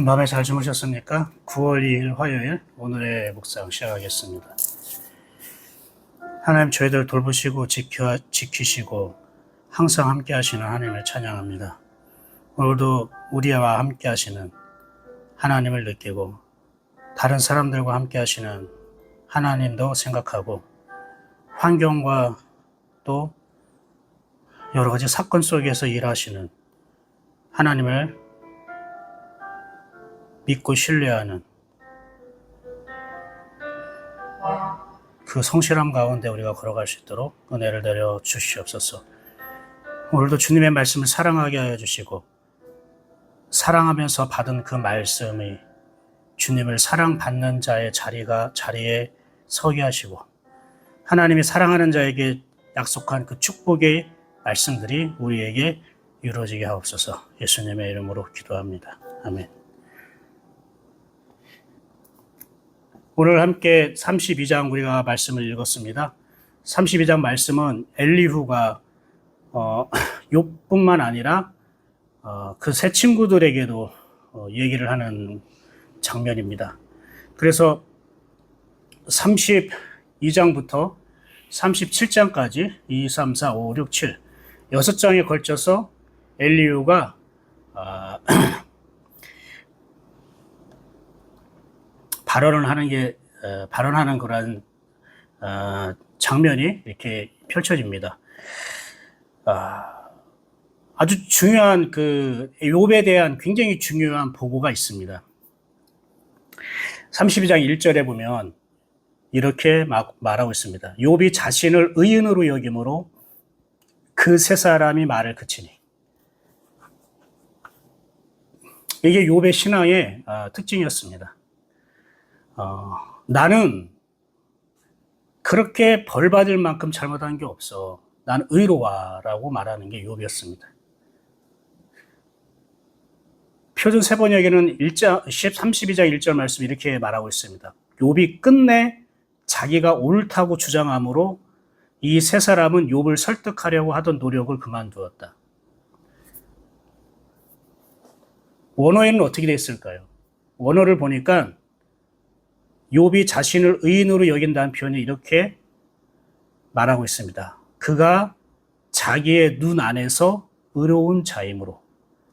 간밤에 잘 주무셨습니까? 9월 2일 화요일 오늘의 묵상 시작하겠습니다. 하나님 저희들 돌보시고 지키시고 항상 함께 하시는 하나님을 찬양합니다. 오늘도 우리와 함께 하시는 하나님을 느끼고 다른 사람들과 함께 하시는 하나님도 생각하고 환경과 또 여러 가지 사건 속에서 일하시는 하나님을 믿고 신뢰하는 그 성실함 가운데 우리가 걸어갈 수 있도록 은혜를 내려 주시옵소서. 오늘도 주님의 말씀을 사랑하게 하여 주시고 사랑하면서 받은 그 말씀이 주님을 사랑받는 자의 자리에 서게 하시고 하나님이 사랑하는 자에게 약속한 그 축복의 말씀들이 우리에게 이루어지게 하옵소서. 예수님의 이름으로 기도합니다. 아멘. 오늘 함께 32장 우리가 말씀을 읽었습니다. 32장 말씀은 엘리후가 욥뿐만 아니라 그 세 친구들에게도 얘기를 하는 장면입니다. 그래서 32장부터 37장까지 2, 3, 4, 5, 6, 7 6장에 걸쳐서 엘리후가 발언하는 그런 장면이 이렇게 펼쳐집니다. 아주 중요한 욥에 대한 굉장히 중요한 보고가 있습니다. 32장 1절에 보면 이렇게 말하고 있습니다. 욥이 자신을 의인으로 여김으로 그 세 사람이 말을 그치니. 이게 욥의 신앙의 특징이었습니다. 나는 그렇게 벌 받을 만큼 잘못한 게 없어. 난 의로와라고 말하는 게 욥이었습니다. 표준 세번역에는 32장 1절 말씀 이렇게 말하고 있습니다. 욥이 끝내 자기가 옳다고 주장하므로 이 세 사람은 욥을 설득하려고 하던 노력을 그만두었다. 원어에는 어떻게 돼 있을까요? 원어를 보니까 욥이 자신을 의인으로 여긴다는 표현이 이렇게 말하고 있습니다. 그가 자기의 눈 안에서 의로운 자이므로.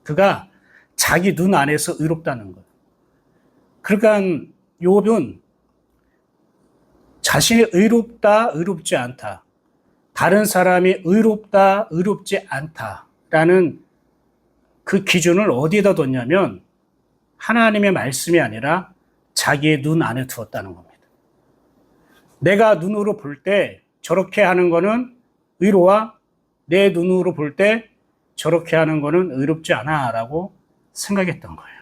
그가 자기 눈 안에서 의롭다는 거예요. 그러니까 욥은 자신이 의롭다, 의롭지 않다. 다른 사람이 의롭다, 의롭지 않다라는 그 기준을 어디에다 뒀냐면 하나님의 말씀이 아니라 자기의 눈 안에 두었다는 겁니다. 내가 눈으로 볼 때 저렇게 하는 거는 의로와 내 눈으로 볼 때 저렇게 하는 거는 의롭지 않아 라고 생각했던 거예요.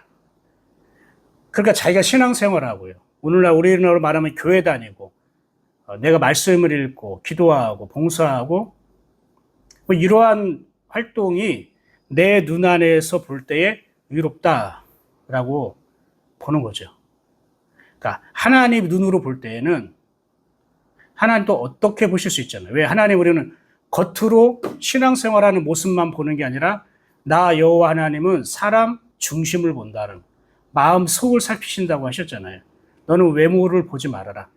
그러니까 자기가 신앙생활하고요. 오늘날 우리나라로 말하면 교회 다니고 내가 말씀을 읽고 기도하고 봉사하고 뭐 이러한 활동이 내 눈 안에서 볼 때에 의롭다라고 보는 거죠. 그러니까 하나님 눈으로 볼 때에는 하나님도 어떻게 보실 수 있잖아요. 왜 하나님 우리는 겉으로 신앙생활하는 모습만 보는 게 아니라 나 여호와 하나님은 사람 중심을 본다는 마음 속을 살피신다고 하셨잖아요. 너는 외모를 보지 말아라.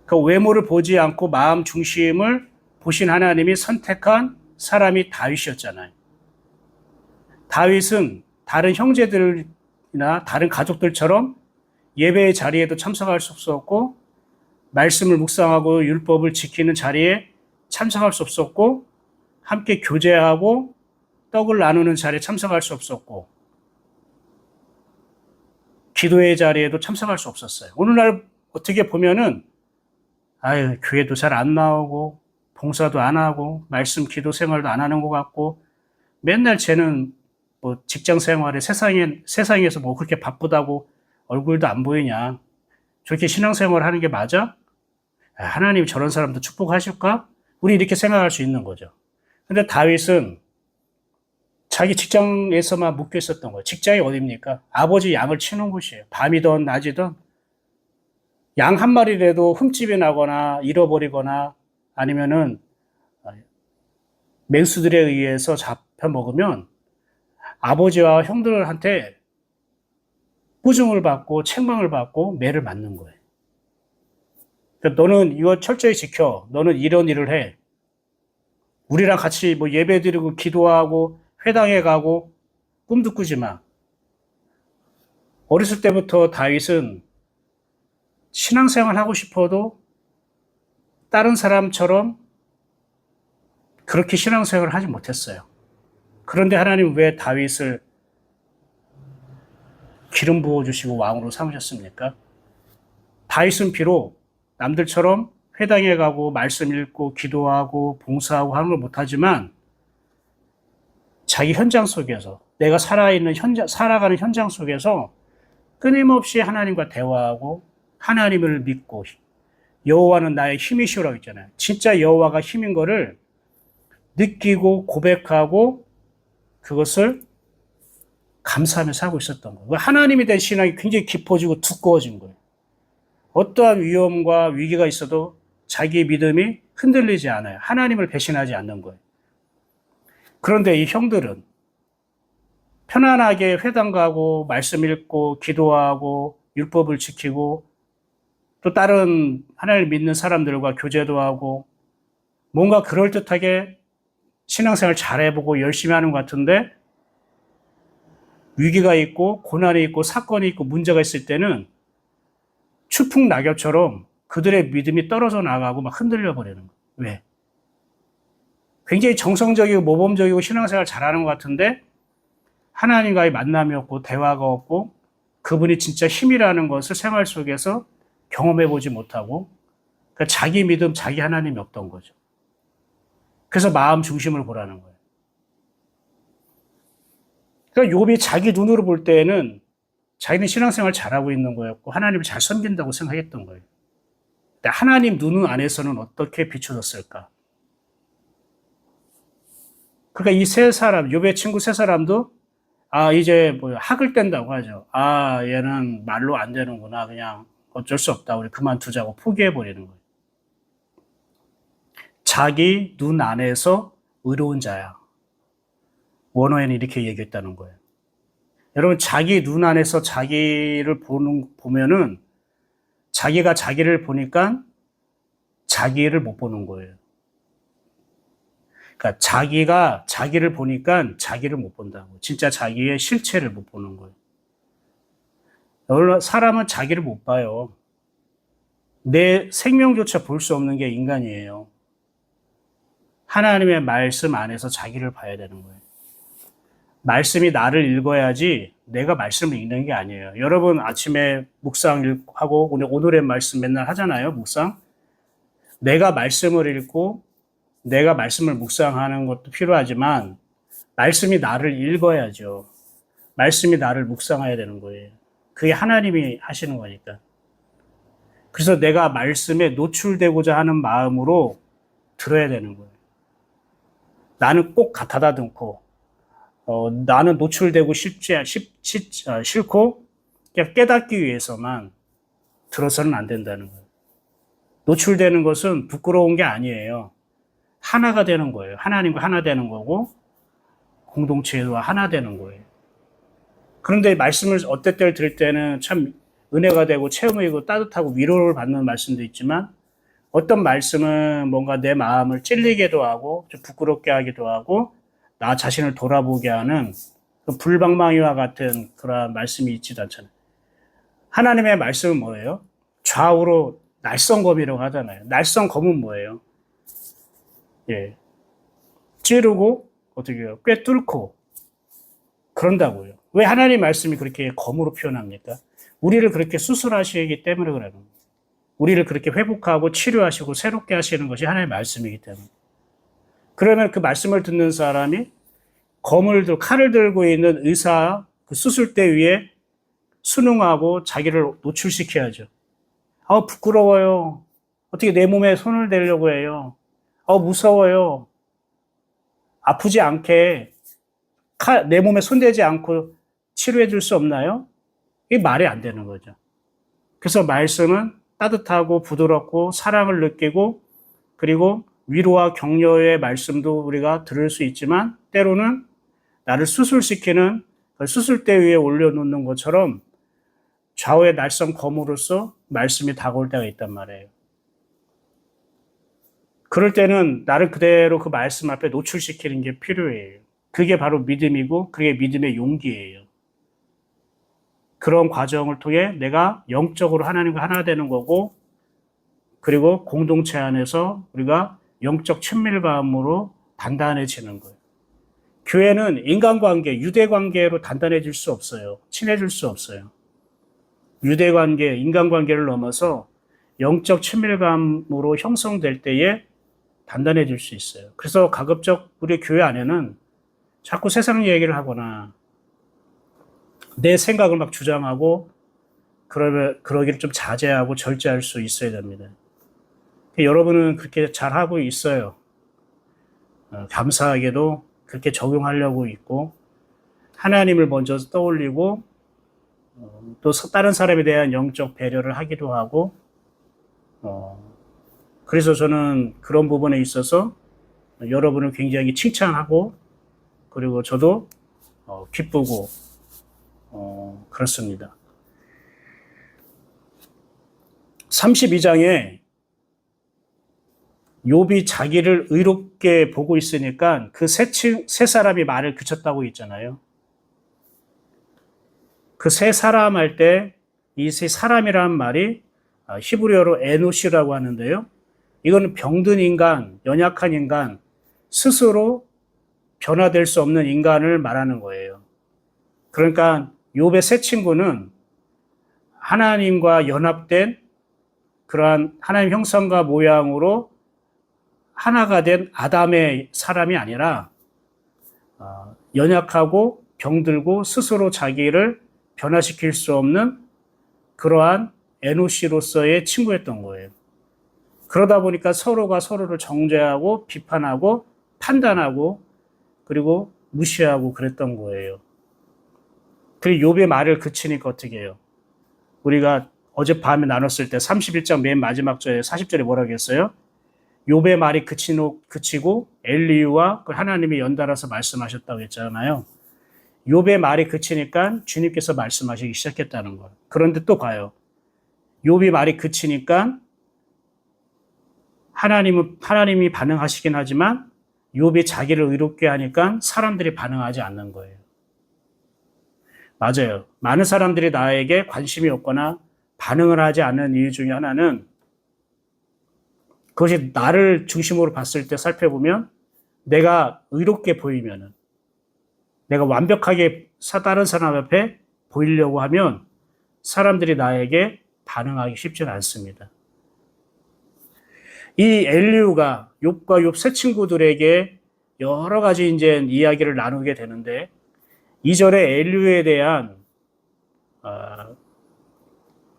그 외모를 보지 않고 마음 중심을 보신 하나님이 선택한 사람이 다윗이었잖아요. 다윗은 다른 형제들이나 다른 가족들처럼 예배의 자리에도 참석할 수 없었고 말씀을 묵상하고 율법을 지키는 자리에 참석할 수 없었고 함께 교제하고 떡을 나누는 자리에 참석할 수 없었고 기도의 자리에도 참석할 수 없었어요. 오늘날 어떻게 보면은 교회도 잘 안 나오고 봉사도 안 하고 말씀 기도 생활도 안 하는 것 같고 맨날 쟤는 뭐 직장 생활에 세상에서 뭐 그렇게 바쁘다고 얼굴도 안 보이냐. 저렇게 신앙생활 하는 게 맞아? 하나님이 저런 사람도 축복하실까? 우리 이렇게 생각할 수 있는 거죠. 근데 다윗은 자기 직장에서만 묶여 있었던 거예요. 직장이 어디입니까? 아버지 양을 치는 곳이에요. 밤이든 낮이든 양 한 마리라도 흠집이 나거나 잃어버리거나 아니면은 맹수들에 의해서 잡혀 먹으면 아버지와 형들한테 꾸중을 받고 책망을 받고 매를 맞는 거예요. 그러니까 너는 이거 철저히 지켜. 너는 이런 일을 해. 우리랑 같이 뭐 예배 드리고 기도하고 회당에 가고 꿈도 꾸지 마. 어렸을 때부터 다윗은 신앙생활 하고 싶어도 다른 사람처럼 그렇게 신앙생활을 하지 못했어요. 그런데 하나님 왜 다윗을 기름 부어주시고 왕으로 삼으셨습니까? 다윗은 비록 남들처럼 회당에 가고 말씀 읽고 기도하고 봉사하고 하는 걸 못하지만 자기 현장 속에서 내가 살아가는 현장 속에서 끊임없이 하나님과 대화하고 하나님을 믿고 여호와는 나의 힘이시오라고 했잖아요. 진짜 여호와가 힘인 거를 느끼고 고백하고 그것을 감사하며 살고 있었던 거예요. 하나님에 대한 신앙이 굉장히 깊어지고 두꺼워진 거예요. 어떠한 위험과 위기가 있어도 자기의 믿음이 흔들리지 않아요. 하나님을 배신하지 않는 거예요. 그런데 이 형들은 편안하게 회당 가고 말씀 읽고 기도하고 율법을 지키고 또 다른 하나님을 믿는 사람들과 교제도 하고 뭔가 그럴듯하게 신앙생활 잘해보고 열심히 하는 것 같은데 위기가 있고 고난이 있고 사건이 있고 문제가 있을 때는 추풍 낙엽처럼 그들의 믿음이 떨어져 나가고 막 흔들려 버리는 거예요. 왜? 굉장히 정성적이고 모범적이고 신앙생활 잘하는 것 같은데 하나님과의 만남이 없고 대화가 없고 그분이 진짜 힘이라는 것을 생활 속에서 경험해 보지 못하고 그러니까 자기 믿음, 자기 하나님이 없던 거죠. 그래서 마음 중심을 보라는 거예요. 그러니까 욥이 자기 눈으로 볼 때에는 자기는 신앙생활 잘하고 있는 거였고 하나님을 잘 섬긴다고 생각했던 거예요. 근데 하나님 눈 안에서는 어떻게 비춰졌을까? 그러니까 이 세 사람, 욥의 친구 세 사람도 이제 뭐 학을 뗀다고 하죠. 얘는 말로 안 되는구나. 그냥 어쩔 수 없다. 우리 그만두자고 포기해 버리는 거예요. 자기 눈 안에서 의로운 자야. 원어에는 이렇게 얘기했다는 거예요. 여러분, 자기 눈 안에서 자기를 보면은 자기가 자기를 보니까 자기를 못 보는 거예요. 그러니까 자기가 자기를 보니까 자기를 못 본다고. 진짜 자기의 실체를 못 보는 거예요. 사람은 자기를 못 봐요. 내 생명조차 볼 수 없는 게 인간이에요. 하나님의 말씀 안에서 자기를 봐야 되는 거예요. 말씀이 나를 읽어야지 내가 말씀을 읽는 게 아니에요. 여러분 아침에 묵상하고 오늘의 말씀 맨날 하잖아요. 묵상. 내가 말씀을 읽고 내가 말씀을 묵상하는 것도 필요하지만 말씀이 나를 읽어야죠. 말씀이 나를 묵상해야 되는 거예요. 그게 하나님이 하시는 거니까. 그래서 내가 말씀에 노출되고자 하는 마음으로 들어야 되는 거예요. 나는 꼭 가다듬고 나는 노출되고 싫고 그냥 깨닫기 위해서만 들어서는 안 된다는 거예요. 노출되는 것은 부끄러운 게 아니에요. 하나가 되는 거예요. 하나님과 하나 되는 거고 공동체와 하나 되는 거예요. 그런데 말씀을 어떨 때를 들을 때는 참 은혜가 되고 체험이고 따뜻하고 위로를 받는 말씀도 있지만 어떤 말씀은 뭔가 내 마음을 찔리게도 하고 좀 부끄럽게 하기도 하고 나 자신을 돌아보게 하는 그 불방망이와 같은 그러한 말씀이 있지도 않잖아요. 하나님의 말씀은 뭐예요? 좌우로 날성검이라고 하잖아요. 날성검은 뭐예요? 예, 찌르고 어떻게 해요? 꿰뚫고 그런다고요. 왜 하나님 말씀이 그렇게 검으로 표현합니까? 우리를 그렇게 수술하시기 때문에 그러는 거예요. 우리를 그렇게 회복하고 치료하시고 새롭게 하시는 것이 하나님의 말씀이기 때문에. 그러면 그 말씀을 듣는 사람이 칼을 들고 있는 의사 그 수술대 위에 순응하고 자기를 노출시켜야죠. 부끄러워요. 어떻게 내 몸에 손을 대려고 해요. 무서워요. 아프지 않게 내 몸에 손대지 않고 치료해 줄 수 없나요? 이게 말이 안 되는 거죠. 그래서 말씀은 따뜻하고 부드럽고 사랑을 느끼고 그리고 위로와 격려의 말씀도 우리가 들을 수 있지만 때로는 나를 수술시키는 수술대 위에 올려놓는 것처럼 좌우의 날선 검으로서 말씀이 다가올 때가 있단 말이에요. 그럴 때는 나를 그대로 그 말씀 앞에 노출시키는 게 필요해요. 그게 바로 믿음이고 그게 믿음의 용기예요. 그런 과정을 통해 내가 영적으로 하나님과 하나 되는 거고, 그리고 공동체 안에서 우리가 영적 친밀감으로 단단해지는 거예요. 교회는 인간관계, 유대관계로 단단해질 수 없어요. 친해질 수 없어요. 유대관계, 인간관계를 넘어서 영적 친밀감으로 형성될 때에 단단해질 수 있어요. 그래서 가급적 우리 교회 안에는 자꾸 세상 얘기를 하거나 내 생각을 막 주장하고 그러기를 좀 자제하고 절제할 수 있어야 됩니다. 여러분은 그렇게 잘하고 있어요. 감사하게도 그렇게 적용하려고 있고, 하나님을 먼저 떠올리고 또 다른 사람에 대한 영적 배려를 하기도 하고, 그래서 저는 그런 부분에 있어서 여러분을 굉장히 칭찬하고, 그리고 저도 기쁘고 그렇습니다. 32장에 욥이 자기를 의롭게 보고 있으니까 그 세 사람이 말을 그쳤다고 했잖아요. 그 세 사람 할 때 이 세 사람이라는 말이 히브리어로 에노시라고 하는데요. 이거는 병든 인간, 연약한 인간, 스스로 변화될 수 없는 인간을 말하는 거예요. 그러니까 욥의 세 친구는 하나님과 연합된 그러한 하나님 형상과 모양으로 하나가 된 아담의 사람이 아니라 연약하고 병들고 스스로 자기를 변화시킬 수 없는 그러한 에노시로서의 친구였던 거예요. 그러다 보니까 서로가 서로를 정죄하고 비판하고 판단하고 그리고 무시하고 그랬던 거예요. 그리고 욥의 말을 그치니까 어떻게 해요? 우리가 어젯밤에 나눴을 때 31장 맨 마지막 절에 40절에 뭐라고 했어요? 욥의 말이 그치고 엘리유와 하나님이 연달아서 말씀하셨다고 했잖아요. 욥의 말이 그치니까 주님께서 말씀하시기 시작했다는 거예요. 그런데 또 봐요. 욥이 말이 그치니까 하나님이 반응하시긴 하지만 욥이 자기를 의롭게 하니까 사람들이 반응하지 않는 거예요. 맞아요. 많은 사람들이 나에게 관심이 없거나 반응을 하지 않는 이유 중에 하나는 그것이 나를 중심으로 봤을 때 살펴보면 내가 의롭게 보이면은 내가 완벽하게 다른 사람 앞에 보이려고 하면 사람들이 나에게 반응하기 쉽지는 않습니다. 이 엘리후가 욥과 욥 세 친구들에게 여러 가지 이제 이야기를 나누게 되는데 2절에 엘리후에 대한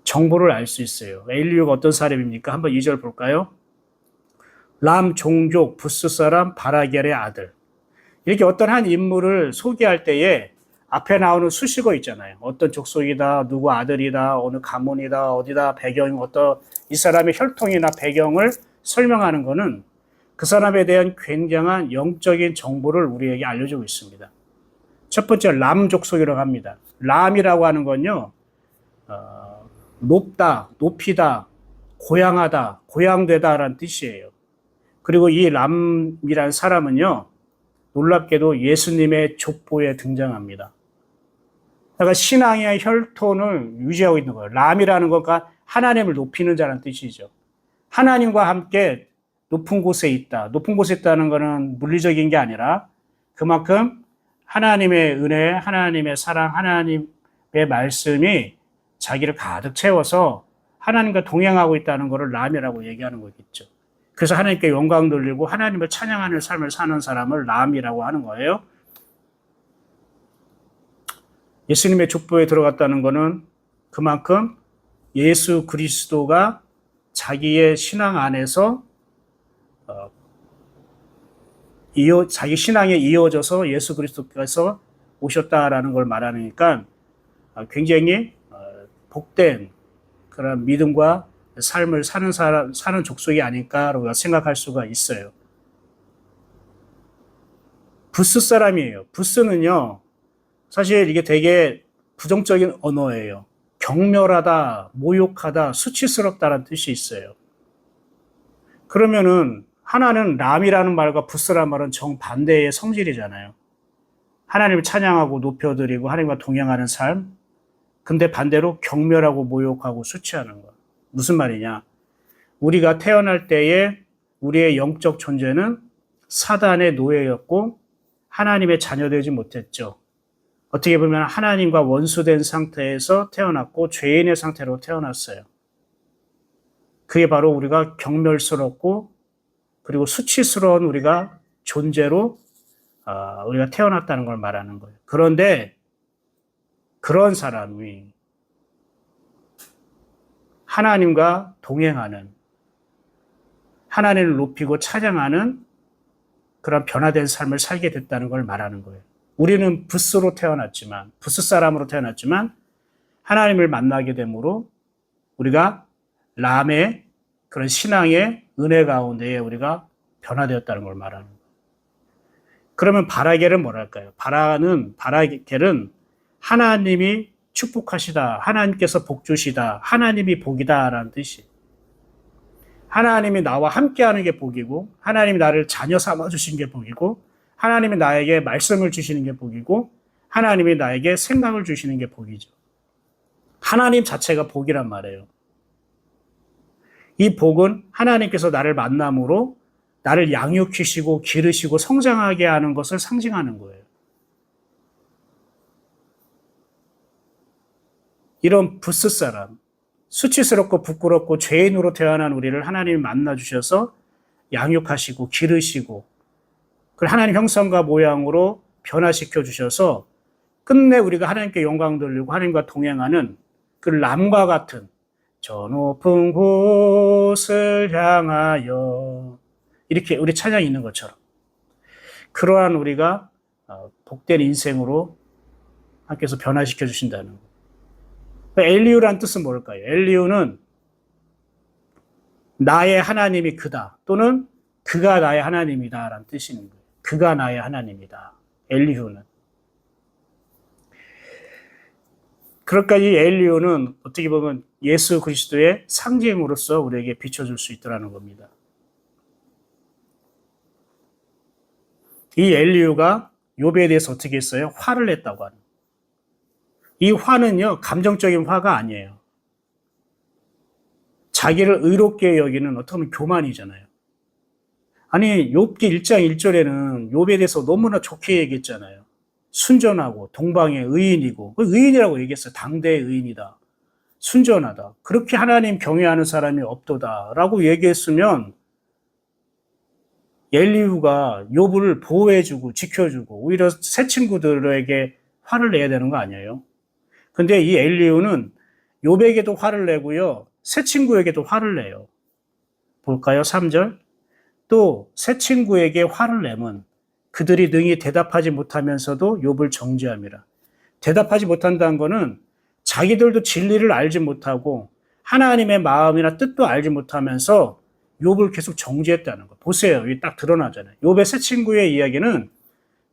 정보를 알 수 있어요. 엘리후가 어떤 사람입니까? 한번 2절 볼까요? 람 종족 부스 사람 바라겔의 아들. 이렇게 어떤 한 인물을 소개할 때에 앞에 나오는 수식어 있잖아요. 어떤 족속이다, 누구 아들이다, 어느 가문이다, 어디다, 배경이 어떤 이 사람의 혈통이나 배경을 설명하는 것은 그 사람에 대한 굉장한 영적인 정보를 우리에게 알려주고 있습니다. 첫 번째 람 족속이라고 합니다. 람이라고 하는 건요, 높다, 높이다, 고양하다, 고양되다라는 뜻이에요. 그리고 이 람이라는 사람은요, 놀랍게도 예수님의 족보에 등장합니다. 그러니까 신앙의 혈통을 유지하고 있는 거예요. 람이라는 것과 하나님을 높이는 자라는 뜻이죠. 하나님과 함께 높은 곳에 있다. 높은 곳에 있다는 것은 물리적인 게 아니라 그만큼 하나님의 은혜, 하나님의 사랑, 하나님의 말씀이 자기를 가득 채워서 하나님과 동행하고 있다는 것을 람이라고 얘기하는 거겠죠. 그래서 하나님께 영광 돌리고 하나님을 찬양하는 삶을 사는 사람을 람이라고 하는 거예요. 예수님의 족보에 들어갔다는 것은 그만큼 예수 그리스도가 자기의 신앙 안에서 자기 신앙에 이어져서 예수 그리스도께서 오셨다라는 걸 말하니까 굉장히 복된 그런 믿음과 삶을 사는 족속이 아닐까라고 생각할 수가 있어요. 부스 사람이에요. 부스는요, 사실 이게 되게 부정적인 언어예요. 경멸하다, 모욕하다, 수치스럽다라는 뜻이 있어요. 그러면은 하나는 람이라는 말과 부스라는 말은 정반대의 성질이잖아요. 하나님을 찬양하고 높여드리고 하나님과 동행하는 삶. 근데 반대로 경멸하고 모욕하고 수치하는 거. 무슨 말이냐? 우리가 태어날 때에 우리의 영적 존재는 사단의 노예였고 하나님의 자녀되지 못했죠. 어떻게 보면 하나님과 원수된 상태에서 태어났고 죄인의 상태로 태어났어요. 그게 바로 우리가 경멸스럽고 그리고 수치스러운 우리가 존재로 우리가 태어났다는 걸 말하는 거예요. 그런데 그런 사람이 하나님과 동행하는, 하나님을 높이고 찬양하는 그런 변화된 삶을 살게 됐다는 걸 말하는 거예요. 우리는 부스로 태어났지만, 부스 사람으로 태어났지만 하나님을 만나게 되므로 우리가 람의 그런 신앙의 은혜 가운데에 우리가 변화되었다는 걸 말하는 거예요. 그러면 바라겔은 뭐랄까요? 바라겔은 하나님이 축복하시다, 하나님께서 복 주시다, 하나님이 복이다라는 뜻이. 하나님이 나와 함께하는 게 복이고, 하나님이 나를 자녀 삼아 주신 게 복이고, 하나님이 나에게 말씀을 주시는 게 복이고, 하나님이 나에게 생각을 주시는 게 복이죠. 하나님 자체가 복이란 말이에요. 이 복은 하나님께서 나를 만남으로 나를 양육하시고 기르시고 성장하게 하는 것을 상징하는 거예요. 이런 부스 사람, 수치스럽고 부끄럽고 죄인으로 태어난 우리를 하나님이 만나주셔서 양육하시고 기르시고 그 하나님 형상과 모양으로 변화시켜 주셔서 끝내 우리가 하나님께 영광 돌리고 하나님과 동행하는 그 람과 같은 저 높은 곳을 향하여 이렇게 우리 찬양이 있는 것처럼 그러한 우리가 복된 인생으로 하나님께서 변화시켜 주신다는 거. 엘리우라는 뜻은 뭘까요? 엘리우는 나의 하나님이 그다 또는 그가 나의 하나님이다 라는 뜻이 있는 거예요. 그가 나의 하나님이다. 엘리후는. 그러니까 이 엘리후는 어떻게 보면 예수 그리스도의 상징으로서 우리에게 비춰줄 수 있더라는 겁니다. 이 엘리후가 욥에 대해서 어떻게 했어요? 화를 냈다고 하는. 이 화는요, 감정적인 화가 아니에요. 자기를 의롭게 여기는 어떻게 보면 교만이잖아요. 아니, 욥기 1장 1절에는 욥에 대해서 너무나 좋게 얘기했잖아요. 순전하고 동방의 의인이고, 의인이라고 얘기했어요. 당대의 의인이다. 순전하다. 그렇게 하나님 경외하는 사람이 없도다. 라고 얘기했으면 엘리후가 욥을 보호해주고 지켜주고 오히려 새 친구들에게 화를 내야 되는 거 아니에요? 근데 이 엘리후는 욥에게도 화를 내고요. 새 친구에게도 화를 내요. 볼까요? 3절. 또 새 친구에게 화를 내면 그들이 능히 대답하지 못하면서도 욥을 정죄함이라. 대답하지 못한다는 거는 자기들도 진리를 알지 못하고 하나님의 마음이나 뜻도 알지 못하면서 욥을 계속 정죄했다는 거. 보세요. 여기 딱 드러나잖아요. 욥의 새 친구의 이야기는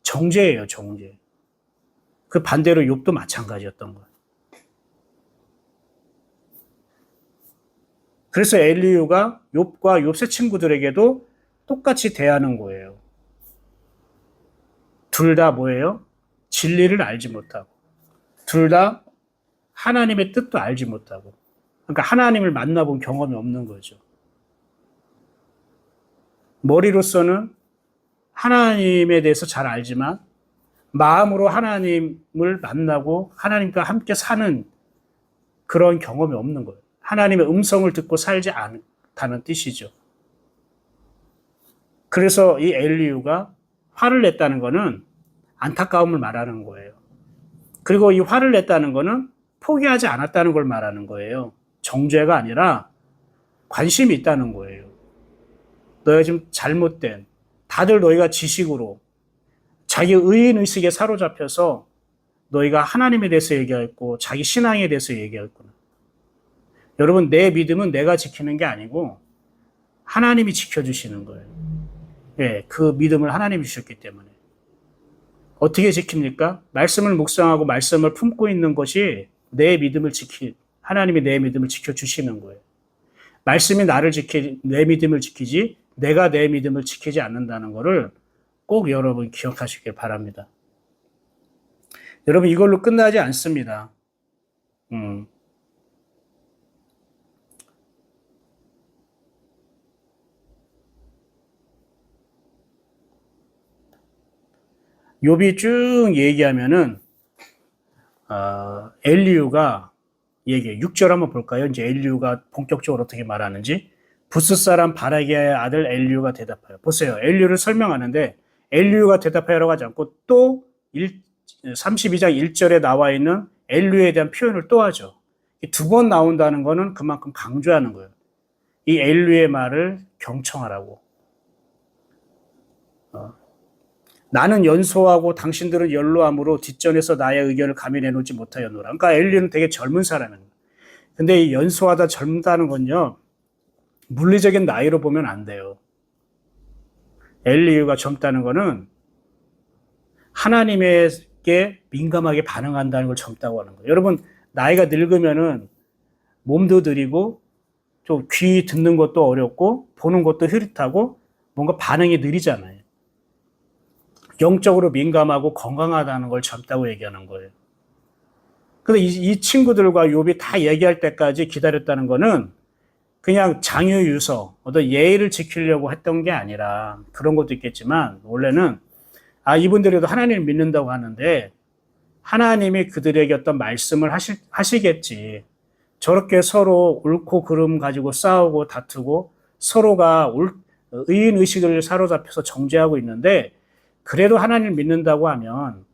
정죄예요. 정죄. 그 반대로 욥도 마찬가지였던 거예요. 그래서 엘리후가 욥과 욥 새 친구들에게도 똑같이 대하는 거예요. 둘 다 뭐예요? 진리를 알지 못하고 둘 다 하나님의 뜻도 알지 못하고 그러니까 하나님을 만나본 경험이 없는 거죠. 머리로서는 하나님에 대해서 잘 알지만 마음으로 하나님을 만나고 하나님과 함께 사는 그런 경험이 없는 거예요. 하나님의 음성을 듣고 살지 않다는 뜻이죠. 그래서 이 엘리후가 화를 냈다는 것은 안타까움을 말하는 거예요. 그리고 이 화를 냈다는 것은 포기하지 않았다는 걸 말하는 거예요. 정죄가 아니라 관심이 있다는 거예요. 너희가 지금 잘못된, 다들 너희가 지식으로 자기 의인의식에 사로잡혀서 너희가 하나님에 대해서 얘기했고 자기 신앙에 대해서 얘기했구나. 여러분, 내 믿음은 내가 지키는 게 아니고 하나님이 지켜주시는 거예요. 예, 그 믿음을 하나님이 주셨기 때문에. 어떻게 지킵니까? 말씀을 묵상하고 말씀을 품고 있는 것이 내 믿음을 하나님이 내 믿음을 지켜주시는 거예요. 말씀이 내 믿음을 지키지 내가 내 믿음을 지키지 않는다는 것을 꼭 여러분 기억하시길 바랍니다. 여러분 이걸로 끝나지 않습니다. 욥이 쭉 얘기하면은 엘리후가 얘기해. 6절 한번 볼까요? 이제 엘리후가 본격적으로 어떻게 말하는지. 부스 사람 바라기야의 아들 엘리후가 대답하여. 보세요. 엘리후를 설명하는데 엘리후가 대답하여라고 하지 않고 또 32장 1절에 나와 있는 엘리후에 대한 표현을 또 하죠. 두 번 나온다는 거는 그만큼 강조하는 거예요. 이 엘리후의 말을 경청하라고. 나는 연소하고 당신들은 연로함으로 뒷전에서 나의 의견을 감히 내놓지 못하였노라. 그러니까 엘리후는 되게 젊은 사람이에요. 근데 이 연소하다 젊다는 건요, 물리적인 나이로 보면 안 돼요. 엘리후가 젊다는 거는 하나님에게 민감하게 반응한다는 걸 젊다고 하는 거예요. 여러분, 나이가 늙으면은 몸도 느리고 또 귀 듣는 것도 어렵고 보는 것도 흐릿하고 뭔가 반응이 느리잖아요. 영적으로 민감하고 건강하다는 걸 젊다고 얘기하는 거예요. 근데 이 친구들과 욥이 다 얘기할 때까지 기다렸다는 거는 그냥 장유유서, 어떤 예의를 지키려고 했던 게 아니라 그런 것도 있겠지만 원래는 이분들에도 하나님을 믿는다고 하는데 하나님이 그들에게 어떤 말씀을 하시겠지. 저렇게 서로 옳고 그름 가지고 싸우고 다투고 서로가 의인의식을 사로잡혀서 정죄하고 있는데 그래도 하나님을 믿는다고 하면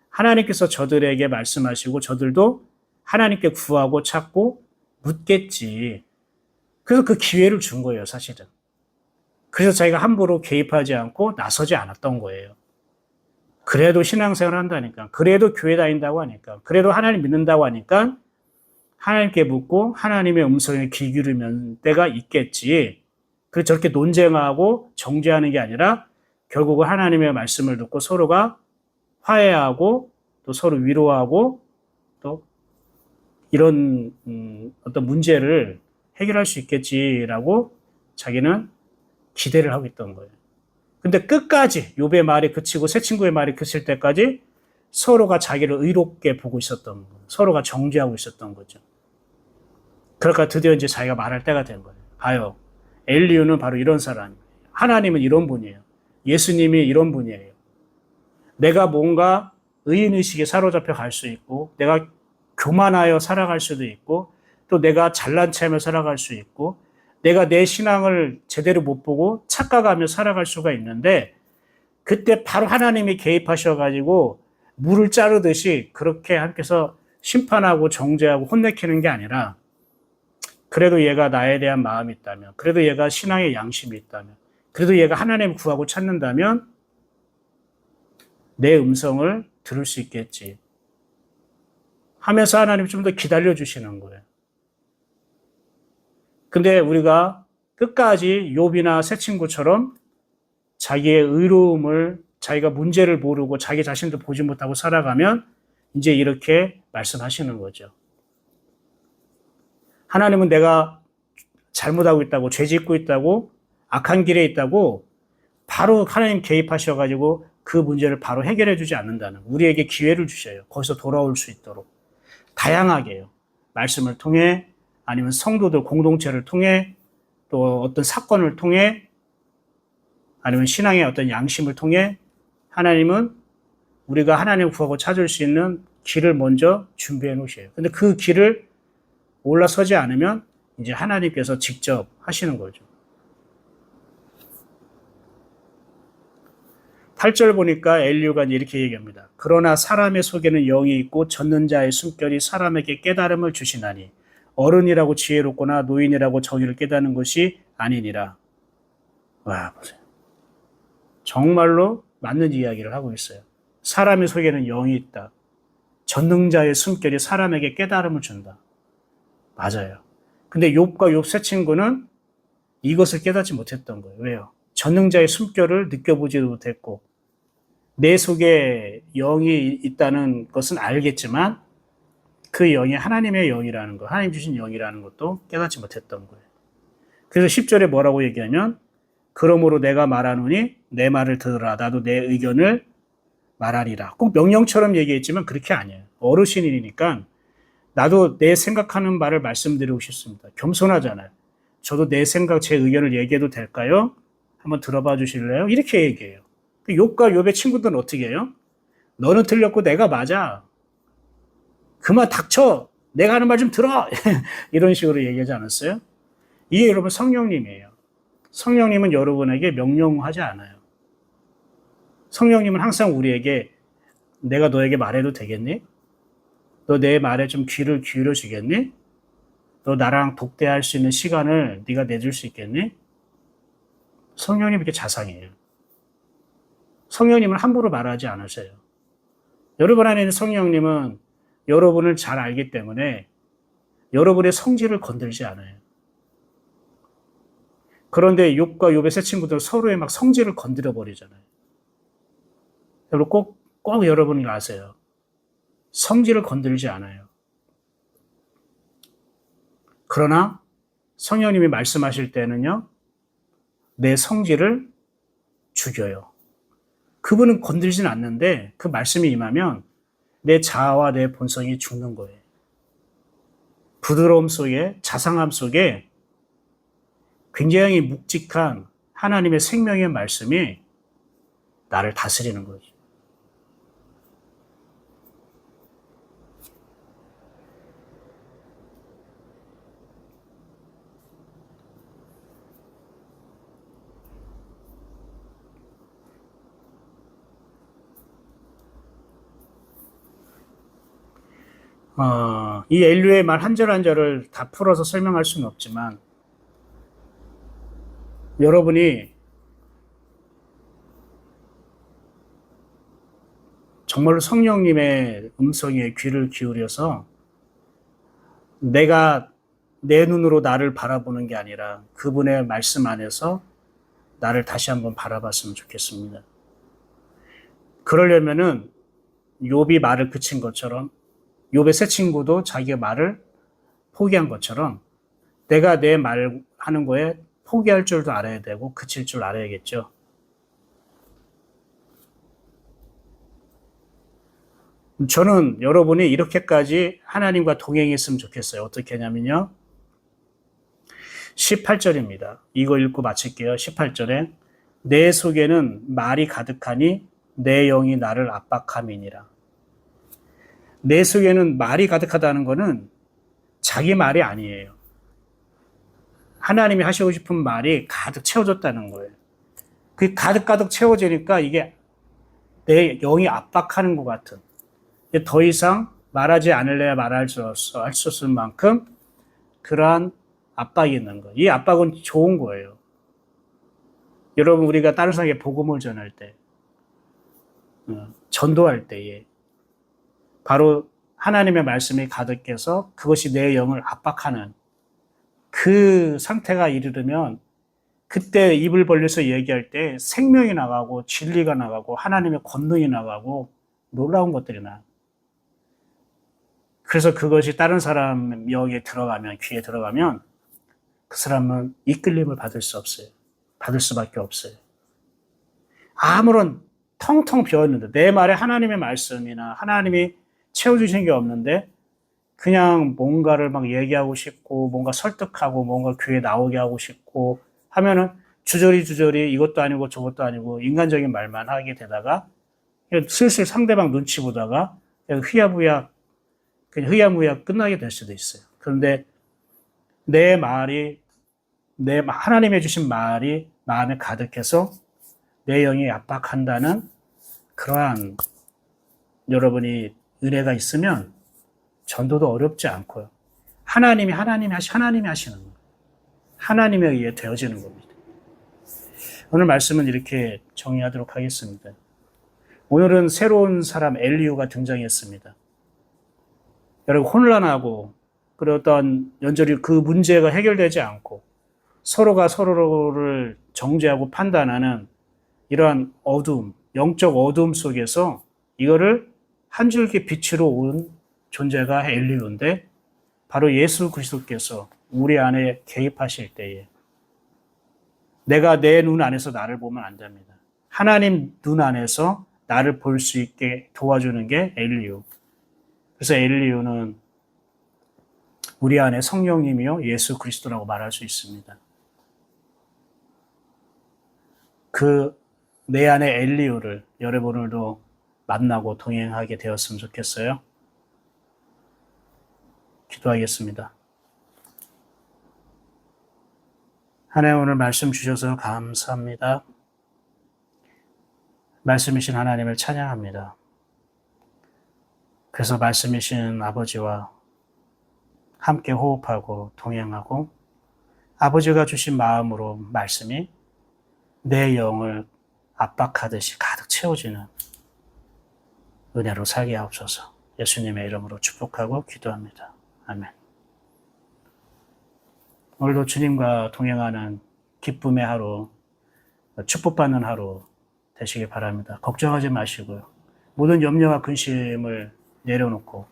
하나님께서 저들에게 말씀하시고 저들도 하나님께 구하고 찾고 묻겠지. 그래서 그 기회를 준 거예요, 사실은. 그래서 자기가 함부로 개입하지 않고 나서지 않았던 거예요. 그래도 신앙생활을 한다니까. 그래도 교회 다닌다고 하니까. 그래도 하나님 믿는다고 하니까 하나님께 묻고 하나님의 음성에 귀 기울이면 때가 있겠지. 그래서 저렇게 논쟁하고 정죄하는 게 아니라 결국은 하나님의 말씀을 듣고 서로가 화해하고 또 서로 위로하고 또 이런 어떤 문제를 해결할 수 있겠지라고 자기는 기대를 하고 있던 거예요. 근데 끝까지 욥의 말이 그치고 새 친구의 말이 그칠 때까지 서로가 자기를 의롭게 보고 있었던 거예요. 서로가 정죄하고 있었던 거죠. 그러니까 드디어 이제 자기가 말할 때가 된 거예요. 봐요. 엘리후는 바로 이런 사람이에요. 하나님은 이런 분이에요. 예수님이 이런 분이에요. 내가 뭔가 의인의식에 사로잡혀 갈 수 있고 내가 교만하여 살아갈 수도 있고 또 내가 잘난 체하며 살아갈 수 있고 내가 내 신앙을 제대로 못 보고 착각하며 살아갈 수가 있는데 그때 바로 하나님이 개입하셔가지고 물을 자르듯이 그렇게 하나님께서 심판하고 정죄하고 혼내키는 게 아니라 그래도 얘가 나에 대한 마음이 있다면 그래도 얘가 신앙의 양심이 있다면 그래도 얘가 하나님을 구하고 찾는다면 내 음성을 들을 수 있겠지 하면서 하나님이 좀 더 기다려주시는 거예요. 근데 우리가 끝까지 욥이나 새 친구처럼 자기의 의로움을 자기가 문제를 모르고 자기 자신도 보지 못하고 살아가면 이제 이렇게 말씀하시는 거죠. 하나님은 내가 잘못하고 있다고 죄 짓고 있다고 악한 길에 있다고 바로 하나님 개입하셔가지고 그 문제를 바로 해결해 주지 않는다는 우리에게 기회를 주셔요. 거기서 돌아올 수 있도록 다양하게요. 말씀을 통해 아니면 성도들 공동체를 통해 또 어떤 사건을 통해 아니면 신앙의 어떤 양심을 통해 하나님은 우리가 하나님을 구하고 찾을 수 있는 길을 먼저 준비해 놓으셔요. 근데 그 길을 올라서지 않으면 이제 하나님께서 직접 하시는 거죠. 8절 보니까 엘리후가 이렇게 얘기합니다. 그러나 사람의 속에는 영이 있고 젖는 자의 숨결이 사람에게 깨달음을 주시나니 어른이라고 지혜롭거나 노인이라고 정의를 깨닫는 것이 아니니라. 와, 보세요. 정말로 맞는 이야기를 하고 있어요. 사람의 속에는 영이 있다. 전능자의 숨결이 사람에게 깨달음을 준다. 맞아요. 근데 욥과 욥 새 친구는 이것을 깨닫지 못했던 거예요. 왜요? 전능자의 숨결을 느껴보지도 못했고 내 속에 영이 있다는 것은 알겠지만 그 영이 하나님의 영이라는 거, 하나님 주신 영이라는 것도 깨닫지 못했던 거예요. 그래서 10절에 뭐라고 얘기하면 그러므로 내가 말하노니 내 말을 들으라. 나도 내 의견을 말하리라. 꼭 명령처럼 얘기했지만 그렇게 아니에요. 어르신이니까 나도 내 생각하는 말을 말씀드리고 싶습니다. 겸손하잖아요. 저도 내 생각, 제 의견을 얘기해도 될까요? 한번 들어봐 주실래요? 이렇게 얘기해요. 욥과 욥의 친구들은 어떻게 해요? 너는 틀렸고 내가 맞아. 그만 닥쳐. 내가 하는 말 좀 들어. 이런 식으로 얘기하지 않았어요? 이게 여러분 성령님이에요. 성령님은 여러분에게 명령하지 않아요. 성령님은 항상 우리에게 내가 너에게 말해도 되겠니? 너 내 말에 좀 귀를 기울여 주겠니? 너 나랑 독대할 수 있는 시간을 네가 내줄 수 있겠니? 성령님 이렇게 자상해요. 성령님은 함부로 말하지 않으세요. 여러분 안에 있는 성령님은 여러분을 잘 알기 때문에 여러분의 성질을 건들지 않아요. 그런데 욥과 욥의 세 친구들은 서로의 막 성질을 건드려 버리잖아요. 여러분 꼭 여러분이 아세요. 성질을 건들지 않아요. 그러나 성령님이 말씀하실 때는요, 내 성질을 죽여요. 그분은 건들진 않는데 그 말씀이 임하면 내 자아와 내 본성이 죽는 거예요. 부드러움 속에, 자상함 속에 굉장히 묵직한 하나님의 생명의 말씀이 나를 다스리는 거죠. 이 엘류의 말 한 절 한 절을 다 풀어서 설명할 수는 없지만 여러분이 정말로 성령님의 음성에 귀를 기울여서 내가 내 눈으로 나를 바라보는 게 아니라 그분의 말씀 안에서 나를 다시 한번 바라봤으면 좋겠습니다. 그러려면은 욥이 말을 그친 것처럼 욥의 세 친구도 자기의 말을 포기한 것처럼 내가 내 말 하는 거에 포기할 줄도 알아야 되고 그칠 줄 알아야겠죠. 저는 여러분이 이렇게까지 하나님과 동행했으면 좋겠어요. 어떻게 하냐면요. 18절입니다. 이거 읽고 마칠게요. 18절에 내 속에는 말이 가득하니 내 영이 나를 압박함이니라. 내 속에는 말이 가득하다는 것은 자기 말이 아니에요. 하나님이 하시고 싶은 말이 가득 채워졌다는 거예요. 그 가득 채워지니까 이게 내 영이 압박하는 것 같은, 더 이상 말하지 않을래야 말할 수 없을 만큼 그러한 압박이 있는 거예요. 이 압박은 좋은 거예요. 여러분, 우리가 다른 사람에게 복음을 전할 때, 전도할 때에 바로 하나님의 말씀이 가득해서 그것이 내 영을 압박하는 그 상태가 이르면 그때 입을 벌려서 얘기할 때 생명이 나가고 진리가 나가고 하나님의 권능이 나가고 놀라운 것들이 나. 그래서 그것이 다른 사람 영에 들어가면, 귀에 들어가면 그 사람은 이끌림을 받을 수 없어요. 받을 수밖에 없어요. 아무런 텅텅 비었는데 내 말에 하나님의 말씀이나 하나님이 채워주신 게 없는데 그냥 뭔가를 막 얘기하고 싶고 뭔가 설득하고 뭔가 교회에 나오게 하고 싶고 하면은 주저리 이것도 아니고 저것도 아니고 인간적인 말만 하게 되다가 슬슬 상대방 눈치 보다가 그냥 흐야무야 끝나게 될 수도 있어요. 그런데 내 말이, 하나님이 주신 말이 마음에 가득해서 내 영이 압박한다는 그러한 여러분이 은혜가 있으면 전도도 어렵지 않고요. 하나님이 하시는 거예요. 하나님에 의해 되어지는 겁니다. 오늘 말씀은 이렇게 정리하도록 하겠습니다. 오늘은 새로운 사람 엘리후가 등장했습니다. 여러분 혼란하고 그리고 어떤 연절히 그 문제가 해결되지 않고 서로가 서로를 정죄하고 판단하는 이러한 어두움, 영적 어두움 속에서 이거를 한 줄기 빛으로 온 존재가 엘리오인데 바로 예수 그리스도께서 우리 안에 개입하실 때에 내가 내 눈 안에서 나를 보면 안 됩니다. 하나님 눈 안에서 나를 볼 수 있게 도와주는 게 엘리오. 그래서 엘리오는 우리 안에 성령님이요 예수 그리스도라고 말할 수 있습니다. 그 내 안에 엘리오를 여러분 오늘도 만나고 동행하게 되었으면 좋겠어요. 기도하겠습니다. 하나님 오늘 말씀 주셔서 감사합니다. 말씀이신 하나님을 찬양합니다. 그래서 말씀이신 아버지와 함께 호흡하고 동행하고 아버지가 주신 마음으로 말씀이 내 영을 압박하듯이 가득 채워지는 은혜로 살게 하옵소서. 예수님의 이름으로 축복하고 기도합니다. 아멘. 오늘도 주님과 동행하는 기쁨의 하루, 축복받는 하루 되시길 바랍니다. 걱정하지 마시고요. 모든 염려와 근심을 내려놓고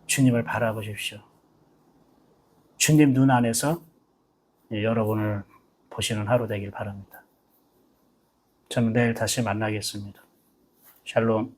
주님을 바라보십시오. 주님 눈 안에서 여러분을 보시는 하루 되길 바랍니다. 저는 내일 다시 만나겠습니다. 샬롬.